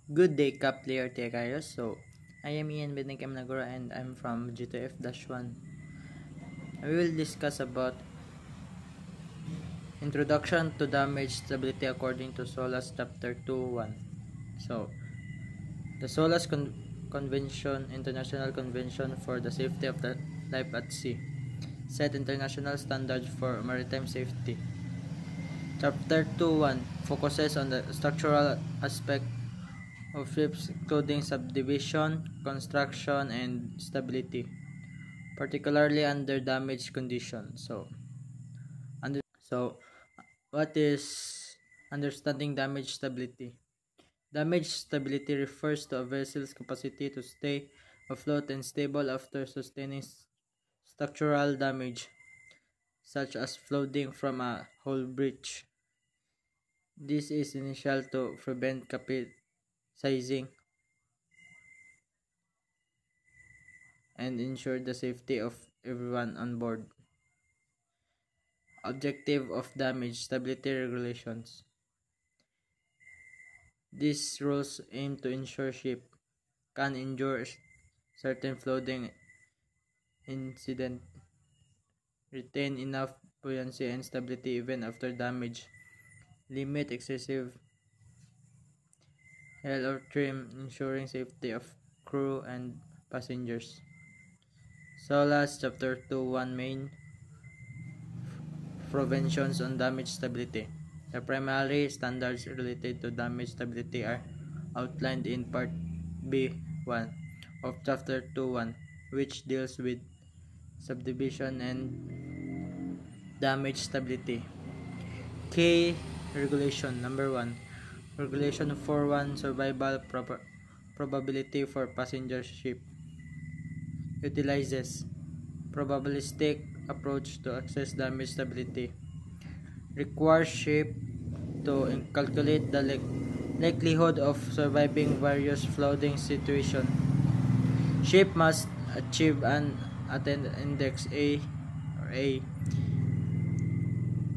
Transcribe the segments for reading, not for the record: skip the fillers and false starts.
Good day, Cap Player Tekayos. So, I am Ian Benigam Nagura and I'm from G2F-1. I will discuss about Introduction to Damage Stability according to SOLAS Chapter 2.1. So, the SOLAS Convention, International Convention for the Safety of the Life at Sea, set international standards for maritime safety. Chapter 2.1 focuses on the structural aspect of ships including subdivision, construction, and stability, particularly under damage conditions. So, what is understanding damage stability? Damage stability refers to a vessel's capacity to stay afloat and stable after sustaining structural damage, such as flooding from a hull breach. This is essential to prevent capsizing and ensure the safety of everyone on board. Objective of damage stability regulations. These rules aim to ensure ship can endure certain flooding incident, retain enough buoyancy and stability even after damage, limit excessive hail or trim, ensuring safety of crew and passengers. SOLAS Chapter 2.1 Main Preventions on Damage Stability. The primary standards related to damage stability are outlined in Part B1 of Chapter 2.1, which deals with subdivision and damage stability. Key Regulation Number 1. Regulation 4.1 Survival Probability for Passenger Ship utilizes probabilistic approach to assess damage stability. Requires ship to calculate the likelihood of surviving various flooding situations. Ship must achieve an attendance index A or A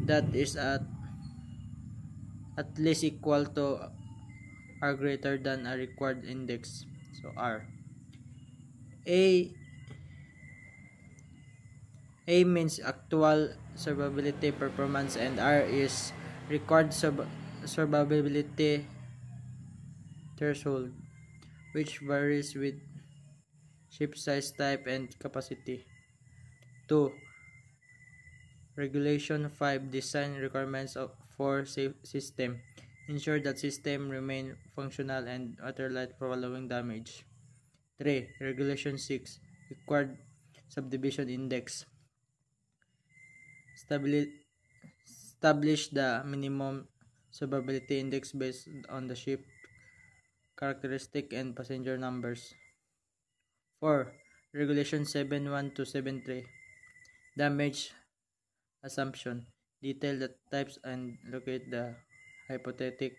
that is at least equal to or greater than a required index. So R. A means actual survivability performance and R is required survivability threshold, which varies with ship size, type, and capacity. 2. Regulation 5 Design requirements for safe system. Ensure that system remain functional and watertight following damage. 3. Regulation 6 Required subdivision index. Establish the minimum survivability index based on the ship characteristic and passenger numbers. 4. Regulation 7.1 to 7.3 Damage assumption. Detail the types and locate the hypothetical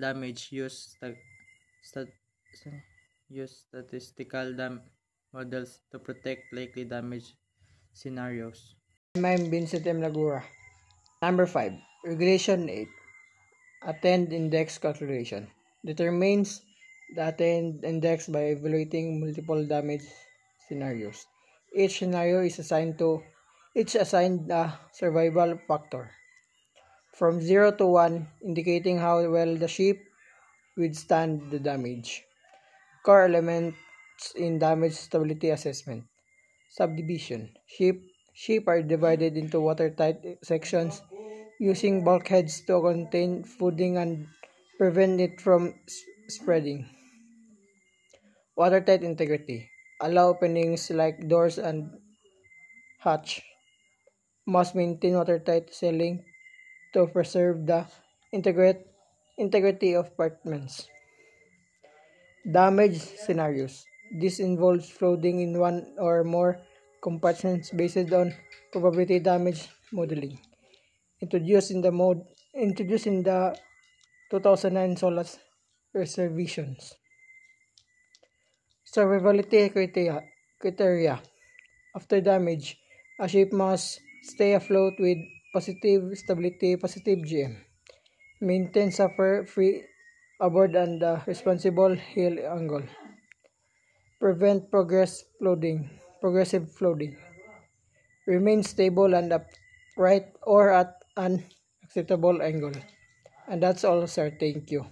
damage. Use statistical models to protect likely damage scenarios. I'm Vincent M. Lagura. Number 5. Regulation 8. Attend Index Calculation. Determines the attend index by evaluating multiple damage scenarios. Each scenario is assigned a survival factor. From 0 to 1, indicating how well the ship withstand the damage. Core elements in damage stability assessment. Subdivision. Ship are divided into watertight sections using bulkheads to contain flooding and prevent it from spreading. Watertight integrity. Allow openings like doors and hatch. Must maintain watertight sealing to preserve the integrity of compartments. Damage scenarios. This involves flooding in one or more compartments based on probability damage modeling. Introduced in the 2009 SOLAS reservations. Survivability criteria. After damage, a ship must stay afloat with positive stability, positive GM. Maintain suffer-free aboard and the responsible heel angle. Prevent progressive flooding. Remain stable and upright or at an acceptable angle. And that's all, sir. Thank you.